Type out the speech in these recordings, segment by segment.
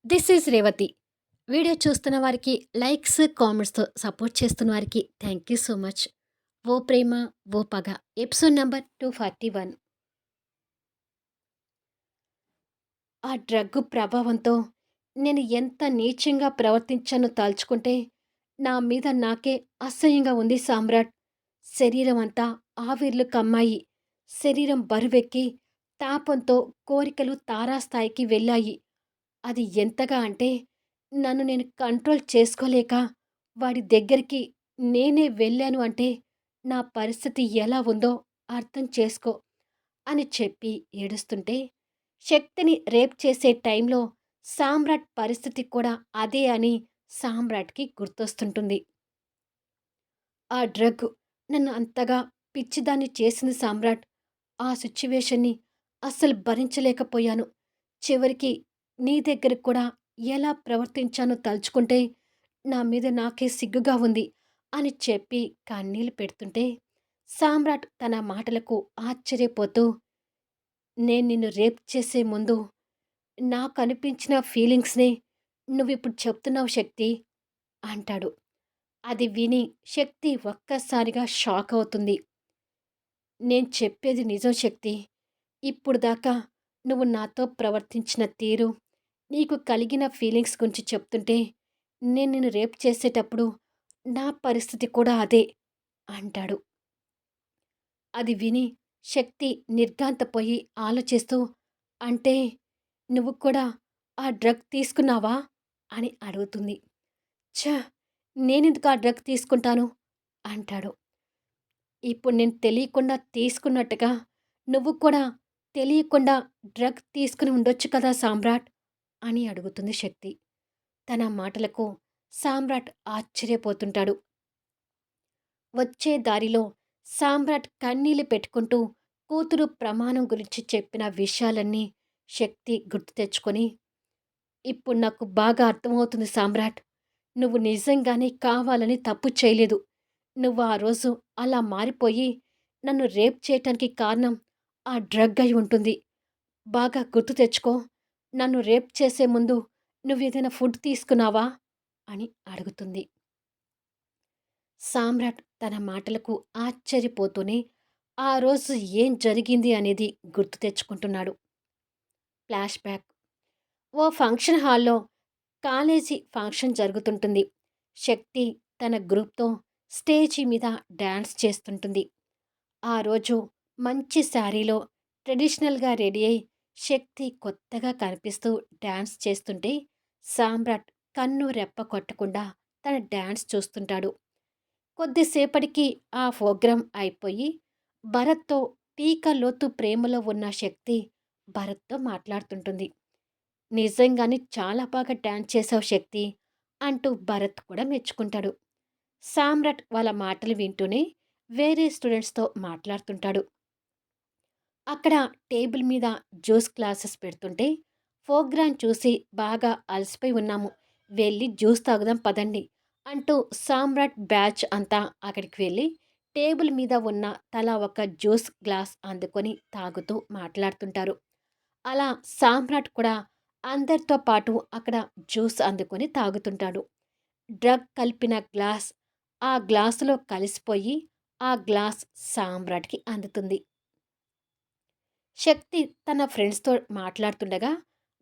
This is Revathi. Video చూస్తున్న వారికి likes, కామెంట్స్‌తో support చేస్తున్న వారికి థ్యాంక్ యూ సో మచ్. 'ఓ ప్రేమ ఓ పగ' ఎపిసోడ్ నంబర్ 241. ఆ డ్రగ్గు ప్రభావంతో నేను ఎంత నీచంగా ప్రవర్తించానో తలుచుకుంటే నా మీద నాకే అసహ్యంగా ఉంది సామ్రాట్. శరీరం అంతా ఆవిర్లు కమ్మాయి. శరీరం బరువెక్కి తాపంతో కోరికలు తారాస్థాయికి వెళ్ళాయి. అది ఎంతగా అంటే నన్ను నేను కంట్రోల్ చేసుకోలేక వాడి దగ్గరికి నేనే వెళ్ళాను అంటే నా పరిస్థితి ఎలా ఉందో అర్థం చేసుకో అని చెప్పి ఏడుస్తుంటే శక్తిని రేప్ చేసే టైంలో సామ్రాట్ పరిస్థితి కూడా అదే అని సామ్రాట్కి గుర్తొస్తుంటుంది. ఆ డ్రగ్ నన్ను అంతగా పిచ్చిదాన్ని చేసింది సామ్రాట్. ఆ సిచ్యువేషన్‌ని అస్సలు భరించలేకపోయాను. చివరికి నీ దగ్గర కూడా ఎలా ప్రవర్తించానో తలుచుకుంటే నా మీద నాకే సిగ్గుగా ఉంది అని చెప్పి కన్నీళ్లు పెడుతుంటే సామ్రాట్ తన మాటలకు ఆశ్చర్యపోతూ నేను నిన్ను రేప్ చేసే ముందు నాకనిపించిన ఫీలింగ్స్‌నే నువ్విప్పుడు చెప్తున్నావు శక్తి అంటాడు. అది విని శక్తి ఒక్కసారిగా షాక్ అవుతుంది. నేను చెప్పేది నిజం శక్తి. ఇప్పుడు దాకా నువ్వు నాతో ప్రవర్తించిన తీరు, నీకు కలిగిన ఫీలింగ్స్ గురించి చెప్తుంటే, నేను నిన్ను రేప్ చేసేటప్పుడు నా పరిస్థితి కూడా అదే అంటాడు. అది విని శక్తి నిర్ఘాంతపోయి ఆలోచిస్తూ, అంటే నువ్వు కూడా ఆ డ్రగ్ తీసుకున్నావా అని అడుగుతుంది. ఛ! నేనెందుకు ఆ డ్రగ్ తీసుకుంటాను అంటాడు. ఇప్పుడు నేను తెలియకుండా తీసుకున్నట్టుగా నువ్వు కూడా తెలియకుండా డ్రగ్ తీసుకుని ఉండొచ్చు కదా సామ్రాట్ అని అడుగుతుంది శక్తి. తన మాటలకు సామ్రాట్ ఆశ్చర్యపోతుంటాడు. వచ్చే దారిలో సామ్రాట్ కన్నీళ్లు పెట్టుకుంటూ కూతురు ప్రమాణం గురించి చెప్పిన విషయాలన్నీ శక్తి గుర్తు తెచ్చుకొని, ఇప్పుడు నాకు బాగా అర్థమవుతుంది సామ్రాట్. నువ్వు నిజంగానే కావాలని తప్పు చేయలేదు. నువ్వు ఆ రోజు అలా మారిపోయి నన్ను రేప్ చేయటానికి కారణం ఆ డ్రగ్ అయి ఉంటుంది. బాగా గుర్తు తెచ్చుకో. నన్ను రేప్ చేసే ముందు నువ్వేదైనా ఫుడ్ తీసుకున్నావా అని అడుగుతుంది. సామ్రాట్ తన మాటలకు ఆశ్చర్యపోతూనే ఆ రోజు ఏం జరిగింది అనేది గుర్తు తెచ్చుకుంటున్నాడు. Flash back. ఓ ఫంక్షన్ హాల్లో కాలేజీ ఫంక్షన్ జరుగుతుంటుంది. శక్తి తన గ్రూప్‌తో స్టేజి మీద డాన్స్ చేస్తుంటుంది. ఆ రోజు మంచి శారీలో ట్రెడిషనల్‌గా రెడీ అయి శక్తి కొత్తగా కనిపిస్తూ డాన్స్ చేస్తుంటే సామ్రాట్ కన్ను రెప్ప కొట్టకుండా తన డాన్స్ చూస్తుంటాడు. కొద్దిసేపటికి ఆ ప్రోగ్రాం అయిపోయి భరత్‌తో పీక లోతు ప్రేమలో ఉన్న శక్తి భరత్‌తో మాట్లాడుతుంటుంది. నిజంగానే చాలా బాగా డాన్స్ చేసావు శక్తి అంటూ భరత్ కూడా మెచ్చుకుంటాడు. సామ్రాట్ వాళ్ళ మాటలు వింటూనే వేరే స్టూడెంట్స్‌తో మాట్లాడుతుంటాడు. అక్కడ టేబుల్ మీద జ్యూస్ గ్లాసెస్ పెడుతుంటే ప్రోగ్రాం చూసి బాగా అలసిపోయి ఉన్నాము. వెళ్ళి జ్యూస్ తాగుదాం పదండి అంటూ సామ్రాట్ బ్యాచ్ అంతా అక్కడికి వెళ్ళి టేబుల్ మీద ఉన్న తలా ఒక జ్యూస్ గ్లాస్ అందుకొని తాగుతూ మాట్లాడుతుంటారు. అలా సామ్రాట్ కూడా అందరితో పాటు అక్కడ జ్యూస్ అందుకొని తాగుతుంటాడు. డ్రగ్ కలిపిన గ్లాస్ ఆ గ్లాసులో కలిసిపోయి ఆ గ్లాస్ సామ్రాట్‌కి అందుతుంది. శక్తి తన ఫ్రెండ్స్‌తో మాట్లాడుతుండగా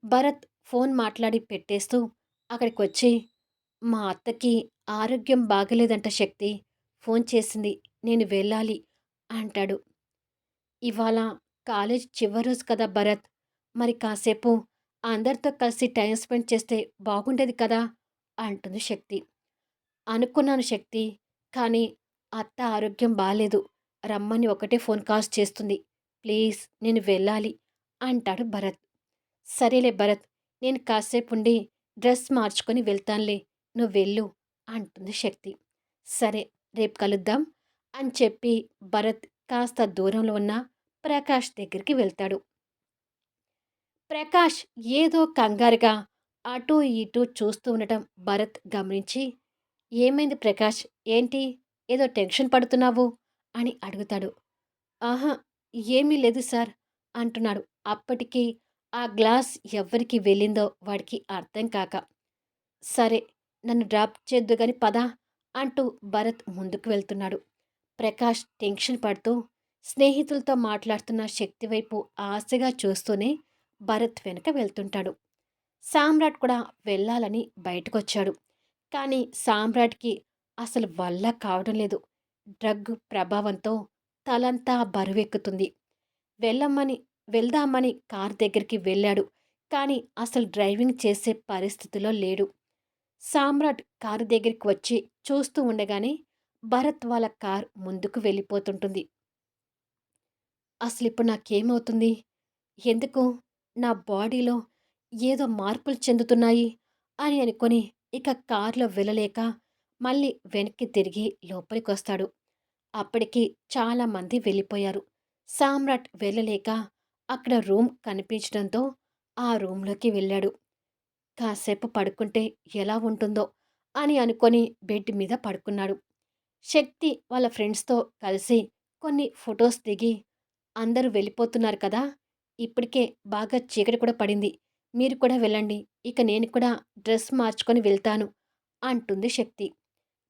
భరత్ ఫోన్ మాట్లాడి పెట్టేస్తూ అక్కడికొచ్చి, "మా అత్తకి ఆరోగ్యం బాగలేదంట శక్తి. ఫోన్ చేసింది. నేను వెళ్ళాలి" అంటాడు. "ఇవాళ కాలేజ్ చివరి రోజు కదా భరత్! మరి కాసేపు అందరితో కలిసి టైమ్ స్పెండ్ చేస్తే బాగుండేది కదా!" అంటుంది శక్తి. "అనుకున్నాను శక్తి. కానీ అత్త ఆరోగ్యం బాలేదు. రమ్మని ఒకటే ఫోన్ కాల్స్ చేస్తుంది. ప్లీజ్ నేను వెళ్ళాలి" అంటాడు భరత్. "సరేలే భరత్, నేను కాసేపుండి డ్రెస్ మార్చుకొని వెళ్తానులే. నువ్వెళ్ళు" అంటుంది శక్తి. "సరే, రేపు కలుద్దాం" అని చెప్పి భరత్ కాస్త దూరంలో ఉన్న ప్రకాష్ దగ్గరికి వెళ్తాడు. ప్రకాష్ ఏదో కంగారుగా అటూ ఇటూ చూస్తూ ఉండటం భరత్ గమనించి, "ఏమైంది ప్రకాష్? ఏంటి? ఏదో టెన్షన్ పడుతున్నావు?" అని అడుగుతాడు. "ఆహా! ఏమీ లేదు సార్" అంటున్నాడు. అప్పటికి ఆ గ్లాస్ ఎవ్వరికి వెళ్ళిందో వాడికి అర్థం కాక, సరే నన్ను డ్రాప్ చేద్దు గాని పద అంటూ భరత్ ముందుకు వెళ్తున్నాడు. ప్రకాష్ టెన్షన్ పడుతూ స్నేహితులతో మాట్లాడుతున్న శక్తి వైపు ఆశగా చూస్తూనే భరత్ వెనక వెళ్తుంటాడు. సామ్రాట్ కూడా వెళ్ళాలని బయటకొచ్చాడు. కానీ సామ్రాట్‌కి అసలు వల్ల కావడం లేదు. డ్రగ్ ప్రభావంతో తలంతా బరువెక్కుతుంది. వెళ్ళమని వెళ్దామని కారు దగ్గరికి వెళ్ళాడు. కానీ అసలు డ్రైవింగ్ చేసే పరిస్థితిలో లేడు. సామ్రాట్ కారు దగ్గరికి వచ్చి చూస్తూ ఉండగానే భరత్ వాళ్ళ కారు ముందుకు వెళ్ళిపోతుంటుంది. అసలిప్పుడు నాకేమవుతుంది? ఎందుకు నా బాడీలో ఏదో మార్పులు చెందుతున్నాయి అని అనుకొని ఇక కారులో వెళ్ళలేక మళ్ళీ వెనక్కి తిరిగి లోపలికొస్తాడు. అప్పటికి చాలామంది వెళ్ళిపోయారు. సామ్రాట్ వెళ్ళలేక అక్కడ రూమ్ కనిపించడంతో ఆ రూమ్‌లోకి వెళ్ళాడు. కాసేపు పడుకుంటే ఎలా ఉంటుందో అని అనుకొని బెడ్ మీద పడుకున్నాడు. శక్తి వాళ్ళ ఫ్రెండ్స్‌తో కలిసి కొన్ని ఫోటోస్ దిగి అందరూ వెళ్ళిపోతున్నారు కదా! ఇప్పటికే బాగా చీకటి కూడా పడింది. మీరు కూడా వెళ్ళండి. ఇక నేను కూడా డ్రెస్ మార్చుకొని వెళ్తాను అంటుంది శక్తి.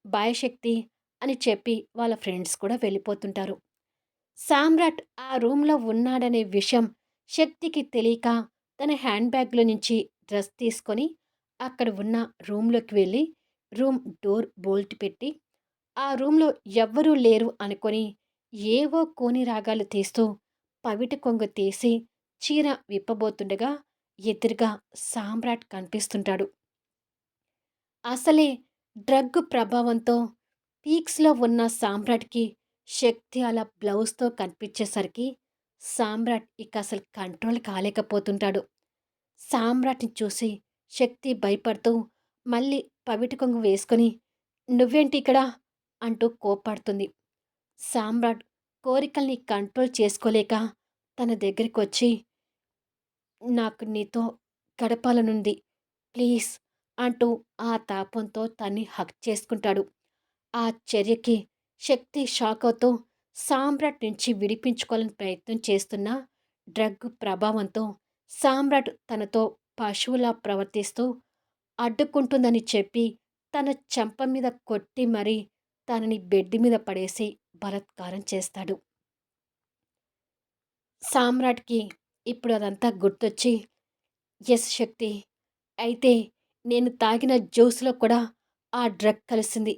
బాయ్ శక్తి అని చెప్పి వాళ్ళ ఫ్రెండ్స్ కూడా వెళ్ళిపోతుంటారు. సామ్రాట్ ఆ రూమ్‌లో ఉన్నాడనే విషయం శక్తికి తెలియక తన హ్యాండ్ బ్యాగ్‌లో నుంచి డ్రెస్ తీసుకొని అక్కడ ఉన్న రూమ్‌లోకి వెళ్ళి రూమ్ డోర్ బోల్ట్ పెట్టి ఆ రూమ్‌లో ఎవ్వరూ లేరు అనుకొని ఏవో కోని రాగాలు తీస్తూ పవిట కొంగు తీసి చీర విప్పబోతుండగా ఎదురుగా సామ్రాట్ కనిపిస్తుంటాడు. అసలే డ్రగ్ ప్రభావంతో పీక్స్‌లో ఉన్న సామ్రాట్‌కి శక్తి అలా బ్లౌజ్‌తో కనిపించేసరికి సామ్రాట్ ఇక అసలు కంట్రోల్ కాలేకపోతుంటాడు. సామ్రాట్‌ని చూసి శక్తి భయపడుతూ మళ్ళీ పవిట కొంగు వేసుకొని, "నువ్వేంటి ఇక్కడ?" అంటూ కోప్పడుతుంది. సామ్రాట్ కోరికల్ని కంట్రోల్ చేసుకోలేక తన దగ్గరికొచ్చి, "నాకు నీతో గడపాలనుంది. ప్లీజ్" అంటూ ఆ తాపంతో తన్ని హగ్ చేసుకుంటాడు. ఆ చర్యకి శక్తి షాకవుతూ సామ్రాట్ నుంచి విడిపించుకోవాలని ప్రయత్నం చేస్తున్న డ్రగ్ ప్రభావంతో సామ్రాట్ తనతో పశువులా ప్రవర్తిస్తూ అడ్డుకుంటుందని చెప్పి తన చెంప మీద కొట్టి మరీ తనని బెడ్ మీద పడేసి బలాత్కారం చేస్తాడు. సామ్రాట్‌కి ఇప్పుడు అదంతా గుర్తొచ్చి, యెస్ శక్తి. అయితే నేను తాగిన జ్యూస్‌లో కూడా ఆ డ్రగ్ కలిసింది.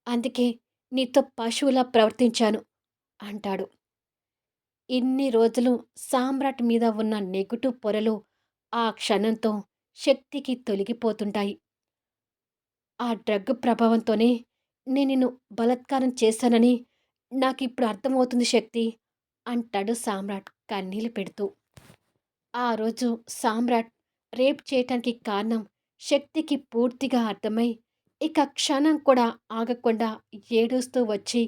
అందుకే నీతో పశువులా ప్రవర్తించాను అంటాడు. ఇన్ని రోజులు సామ్రాట్ మీద ఉన్న నెగెటివ్ పొరలు ఆ క్షణంతో శక్తికి తొలగిపోతుంటాయి. ఆ డ్రగ్ ప్రభావంతోనే నేను నిన్ను బలాత్కారం చేశానని నాకిప్పుడు అర్థమవుతుంది శక్తి అంటాడు సామ్రాట్ కన్నీళ్లు పెడుతూ. ఆ రోజు సామ్రాట్ రేప్ చేయటానికి కారణం శక్తికి పూర్తిగా అర్థమై ఇక క్షణం కూడా ఆగకుండా ఏడుస్తూ వచ్చి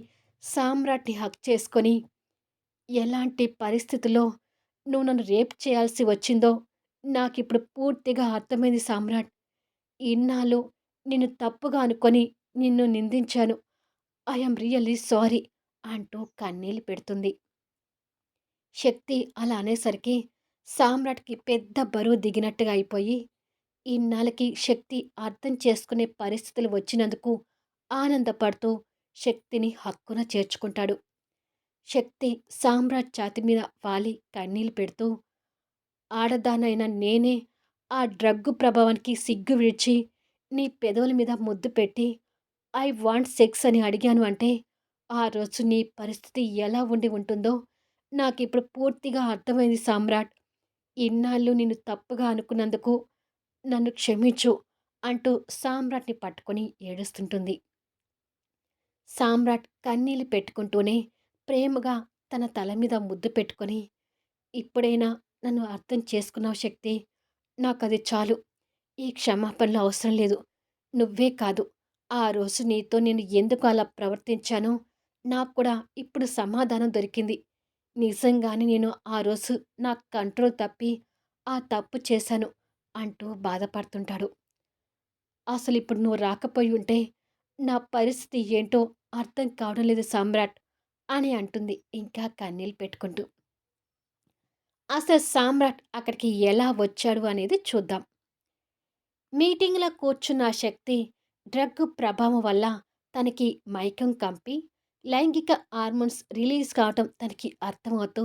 సామ్రాట్‌ని హగ్ చేసుకొని, ఎలాంటి పరిస్థితిలో నువ్వు నన్ను రేప్ చేయాల్సి వచ్చిందో నాకిప్పుడు పూర్తిగా అర్థమైంది సామ్రాట్. ఇన్నాళ్ళు నిన్ను తప్పుగా అనుకొని నిన్ను నిందించాను. ఐ యామ్ రియల్లీ సారీ అంటూ కన్నీళ్లు పెడుతుంది. శక్తి అలా అనేసరికి సామ్రాట్‌కి పెద్ద బరువు దిగినట్టుగా అయిపోయి, ఇన్నాళ్ళకి శక్తి అర్థం చేసుకునే పరిస్థితులు వచ్చినందుకు ఆనందపడుతూ శక్తిని హక్కున చేర్చుకుంటాడు. శక్తి సామ్రాట్ ఛాతీ మీద వాలి కన్నీళ్లు పెడుతూ, ఆడదానైన నేనే ఆ డ్రగ్గు ప్రభావానికి సిగ్గు విడిచి నీ పెదవుల మీద ముద్దు పెట్టి ఐ వాంట్ సెక్స్ అని అడిగాను అంటే, ఆ రోజు నీ పరిస్థితి ఎలా ఉండి ఉంటుందో నాకిప్పుడు పూర్తిగా అర్థమైంది సామ్రాట్. ఇన్నాళ్ళు నిన్ను తప్పుగా అనుకున్నందుకు నన్ను క్షమించు అంటూ సామ్రాట్‌ని పట్టుకొని ఏడుస్తుంటుంది. సామ్రాట్ కన్నీళ్లు పెట్టుకుంటూనే ప్రేమగా తన తల మీద ముద్దు పెట్టుకొని, "ఇప్పుడైనా నన్ను అర్థం చేసుకున్నావు శక్తి. నాకది చాలు. ఈ క్షమాపణలు అవసరం లేదు. నువ్వే కాదు, ఆ రోజు నీతో నేను ఎందుకు అలా ప్రవర్తించానో నాకు కూడా ఇప్పుడు సమాధానం దొరికింది. నిజంగానే నేను ఆ రోజు నా కంట్రోల్ తప్పి ఆ తప్పు చేశాను" అంటూ బాధపడుతుంటాడు. "అసలిప్పుడు నువ్వు రాకపోయి ఉంటే నా పరిస్థితి ఏంటో అర్థం కావడం లేదు సామ్రాట్" అని అంటుంది ఇంకా కన్నీళ్ళు పెట్టుకుంటూ. అసలు సామ్రాట్ అక్కడికి ఎలా వచ్చాడు అనేది చూద్దాం. మీటింగ్‌లో కూర్చున్న ఆ శక్తి డ్రగ్ ప్రభావం వల్ల తనకి మైకం కంపి, లైంగిక హార్మోన్స్ రిలీజ్ కావటం తనకి అర్థమవుతూ,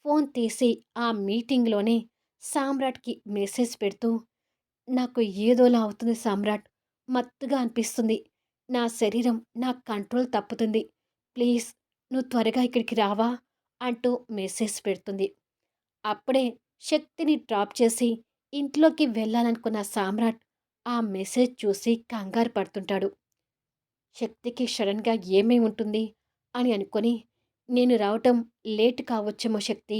ఫోన్ తీసి ఆ మీటింగ్‌లోనే సామ్రాట్‌కి మెసేజ్ పెడుతూ, "నాకు ఏదోలా అవుతుంది సామ్రాట్. మత్తుగా అనిపిస్తుంది. నా శరీరం నా కంట్రోల్ తప్పుతుంది. ప్లీజ్ నువ్వు త్వరగా ఇక్కడికి రావా?" అంటూ మెసేజ్ పెడుతుంది. అప్పుడే శక్తిని డ్రాప్ చేసి ఇంట్లోకి వెళ్ళాలనుకున్న సామ్రాట్ ఆ మెసేజ్ చూసి కంగారు పడుతుంటాడు. శక్తికి సడన్‌గా ఏమై ఉంటుంది అని అనుకొని, నేను రావటం లేట్ కావచ్చేమో శక్తి.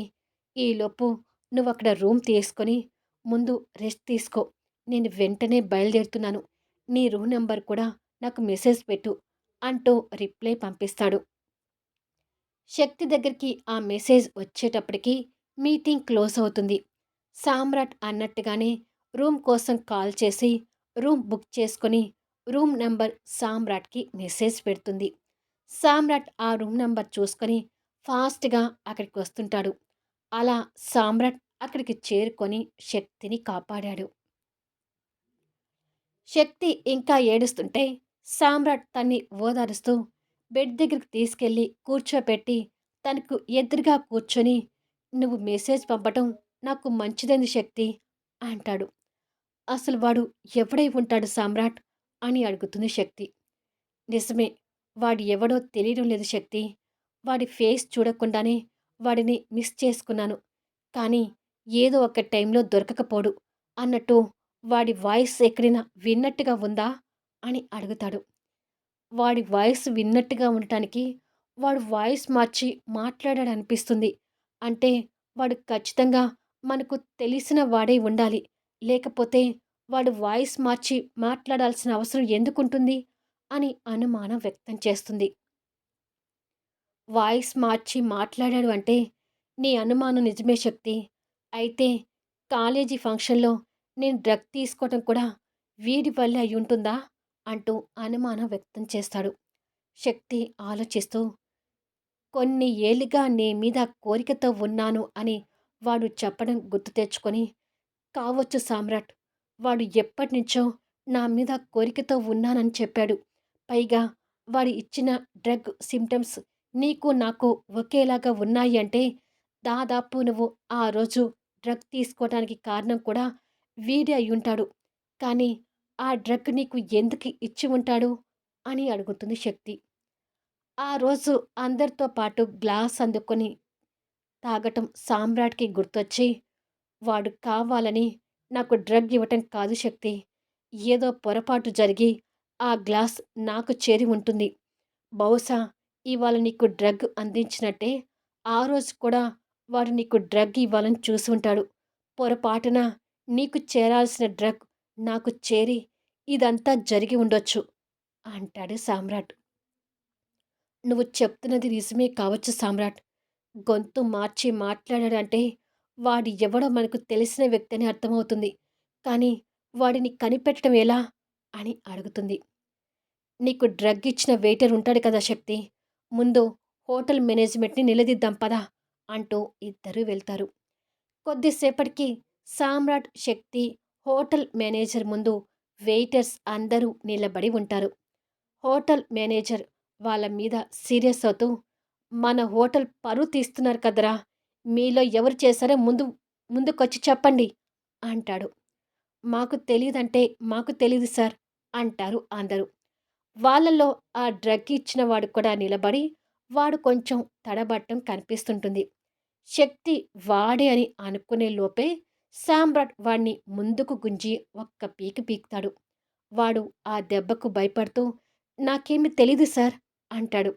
ఈలోపు నువ్వక్కడ రూమ్ తీసుకొని ముందు రెస్ట్ తీసుకో. నేను వెంటనే బయలుదేరుతున్నాను. నీ రూమ్ నంబర్ కూడా నాకు మెసేజ్ పెట్టు అంటూ రిప్లై పంపిస్తాడు. శక్తి దగ్గరికి ఆ మెసేజ్ వచ్చేటప్పటికి మీటింగ్ క్లోజ్ అవుతుంది. సామ్రాట్ అన్నట్టుగానే రూమ్ కోసం కాల్ చేసి రూమ్ బుక్ చేసుకొని రూమ్ నంబర్ సామ్రాట్‌కి మెసేజ్ పెడుతుంది. సామ్రాట్ ఆ రూమ్ నంబర్ చూసుకొని ఫాస్ట్‌గా అక్కడికి వస్తుంటాడు. అలా సామ్రాట్ అక్కడికి చేరుకొని శక్తిని కాపాడాడు. శక్తి ఇంకా ఏడుస్తుంటే సామ్రాట్ తన్ని ఓదారుస్తూ బెడ్ దగ్గరికి తీసుకెళ్ళి కూర్చోపెట్టి తనకు ఎదురుగా కూర్చొని "నువ్వు మెసేజ్ పంపటం నాకు మంచిదైంది శక్తి" అంటాడు. "అసలు వాడు ఎవడై ఉంటాడు సామ్రాట్" అని అడుగుతుంది శక్తి. "నిజమే. వాడు ఎవడో తెలియడం లేదు శక్తి. వాడి ఫేస్ చూడకుండానే వాడిని మిస్ చేసుకున్నాను. కానీ ఏదో ఒక టైంలో దొరకకపోడు అన్నట్టు వాడి వాయిస్ ఎక్కడైనా విన్నట్టుగా ఉందా?" అని అడుగుతాడు. వాడి వాయిస్ విన్నట్టుగా ఉండటానికి వాడు వాయిస్ మార్చి మాట్లాడాడనిపిస్తుంది. అంటే వాడు ఖచ్చితంగా మనకు తెలిసిన వాడై ఉండాలి. లేకపోతే వాడు వాయిస్ మార్చి మాట్లాడాల్సిన అవసరం ఎందుకుంటుంది? అని అనుమానం వ్యక్తం చేస్తుంది. వాయిస్ మార్చి మాట్లాడాడు అంటే నీ అనుమానం నిజమే శక్తి. అయితే కాలేజీ ఫంక్షన్‌లో నేను డ్రగ్ తీసుకోవటం కూడా వీడి వల్లే అయ్యుంటుందా? అంటూ అనుమానం వ్యక్తం చేస్తాడు. శక్తి ఆలోచిస్తూ కొన్ని ఏళ్లుగా నీ మీద కోరికతో ఉన్నాను అని వాడు చెప్పడం గుర్తు తెచ్చుకొని, కావచ్చు సామ్రాట్. వాడు ఎప్పటినుంచో నా మీద కోరికతో ఉన్నానని చెప్పాడు. పైగా వాడు ఇచ్చిన డ్రగ్ సింప్టమ్స్ నీకు నాకు ఒకేలాగా ఉన్నాయి అంటే, దాదాపు నువ్వు ఆ రోజు డ్రగ్ తీసుకోవడానికి కారణం కూడా వీడే అయ్యుంటాడు. కానీ ఆ డ్రగ్ నీకు ఎందుకు ఇచ్చి ఉంటాడు? అని అడుగుతుంది శక్తి. ఆ రోజు అందరితో పాటు గ్లాస్ అందుకొని తాగటం సామ్రాట్‌కి గుర్తొచ్చి, వాడు కావాలని నాకు డ్రగ్ ఇవ్వటం కాదు శక్తి. ఏదో పొరపాటు జరిగి ఆ గ్లాస్ నాకు చేరి ఉంటుంది. బహుశా ఇవాళ నీకు డ్రగ్ అందించినట్టే, ఆ రోజు కూడా వాడు నీకు డ్రగ్ ఇవ్వాలని చూసుంటాడు. పొరపాటున నీకు చేరాల్సిన డ్రగ్ నాకు చేరి ఇదంతా జరిగి ఉండొచ్చు అంటాడు సామ్రాట్. నువ్వు చెప్తున్నది నిజమే కావచ్చు సామ్రాట్. గొంతు మార్చి మాట్లాడాడంటే వాడు ఎవడో మనకు తెలిసిన వ్యక్తి అని అర్థమవుతుంది. కానీ వాడిని కనిపెట్టడం ఎలా? అని అడుగుతుంది. నీకు డ్రగ్ ఇచ్చిన వెయిటర్ ఉంటాడు కదా శక్తి. ముందు హోటల్ మేనేజ్మెంట్‌ని నిలదీద్దాం పద అంటూ ఇద్దరూ వెళ్తారు. కొద్దిసేపటికి సామ్రాట్, శక్తి హోటల్ మేనేజర్ ముందు వెయిటర్స్ అందరూ నిలబడి ఉంటారు. హోటల్ మేనేజర్ వాళ్ళ మీద సీరియస్ అవుతూ, "మన హోటల్ పరువు తీస్తున్నారు కదరా! మీలో ఎవరు చేశారో ముందుకొచ్చి చెప్పండి" అంటాడు. "మాకు తెలీదంటే మాకు తెలీదు సార్" అంటారు అందరూ. వాళ్ళలో ఆ డ్రగ్ ఇచ్చిన వాడు కూడా నిలబడి, వాడు కొంచెం తడబడటం కనిపిస్తుంటుంది. శక్తి వాడే అని అనుకునే లోపే సామ్రాట్ వాడిని ముందుకు గుంజి ఒక్క పీకు పీకుతాడు. వాడు ఆ దెబ్బకు భయపడుతూ "నాకేమి తెలీదు సార్" అంటాడు.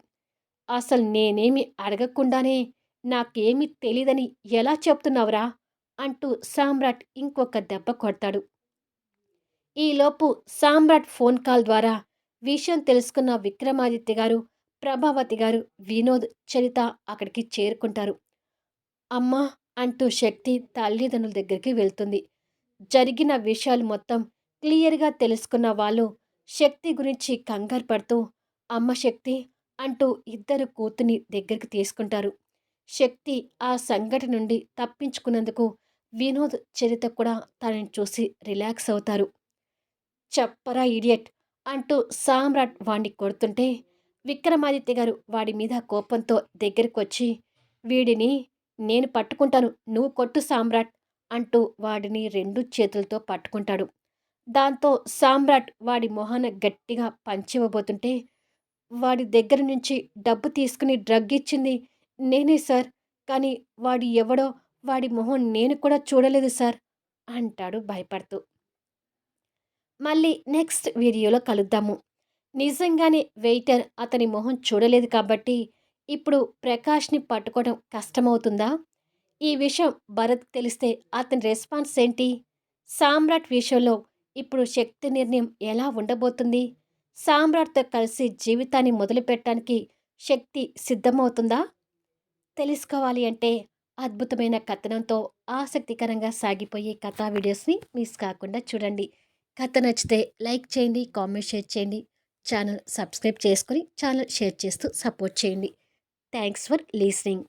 "అసలు నేనేమి అడగకుండానే నాకేమీ తెలీదని ఎలా చెప్తున్నావురా?" అంటూ సామ్రాట్ ఇంకొక దెబ్బ కొడతాడు. ఈలోపు సామ్రాట్ ఫోన్ కాల్ ద్వారా విషయం తెలుసుకున్న విక్రమాదిత్య గారు, ప్రభావతి గారు, వినోద్, చరిత అక్కడికి చేరుకుంటారు. "అమ్మా" అంటూ శక్తి తల్లిదండ్రుల దగ్గరికి వెళ్తుంది. జరిగిన విషయాలు మొత్తం క్లియర్‌గా తెలుసుకున్న వాళ్ళు శక్తి గురించి కంగారు పడుతూ, "అమ్మ శక్తి" అంటూ ఇద్దరు కూతుర్ని దగ్గరికి తీసుకుంటారు. శక్తి ఆ సంఘటన నుండి తప్పించుకున్నందుకు వినోద్ చరిత్ర కూడా తనని చూసి రిలాక్స్ అవుతారు. చెప్పరా ఇడియట్! అంటూ సామ్రాట్ వాణ్ణి కొడుతుంటే, విక్రమాదిత్య గారు వాడి మీద కోపంతో దగ్గరకొచ్చి, వీడిని నేను పట్టుకుంటాను, నువ్వు కొట్టు సామ్రాట్! అంటూ వాడిని 2 చేతులతో పట్టుకుంటాడు. దాంతో సామ్రాట్ వాడి మొహాన గట్టిగా పంచివ్వబోతుంటే, వాడి దగ్గర నుంచి డబ్బు తీసుకుని డ్రగ్ ఇచ్చింది నేనే సార్. కానీ వాడు ఎవడో వాడి మొహం నేను కూడా చూడలేదు సార్ అంటాడు భయపడుతూ. మళ్ళీ నెక్స్ట్ వీడియోలో కలుద్దాము. నిజంగానే వెయిటర్ అతని మొహం చూడలేదు కాబట్టి ఇప్పుడు ప్రకాష్‌ని పట్టుకోవడం కష్టమవుతుందా? ఈ విషయం భరత్‌కి తెలిస్తే అతని రెస్పాన్స్ ఏంటి? సామ్రాట్ విషయంలో ఇప్పుడు శక్తి నిర్ణయం ఎలా ఉండబోతుంది? సామ్రాట్‌తో కలిసి జీవితాన్ని మొదలుపెట్టడానికి శక్తి సిద్ధమవుతుందా? తెలుసుకోవాలి అంటే అద్భుతమైన కథనంతో ఆసక్తికరంగా సాగిపోయే కథా వీడియోస్ని మిస్ కాకుండా చూడండి. కథ నచ్చితే లైక్ చేయండి, కామెంట్ షేర్ చేయండి. ఛానల్ సబ్స్క్రైబ్ చేసుకొని ఛానల్ షేర్ చేస్తూ సపోర్ట్ చేయండి. Thanks for listening.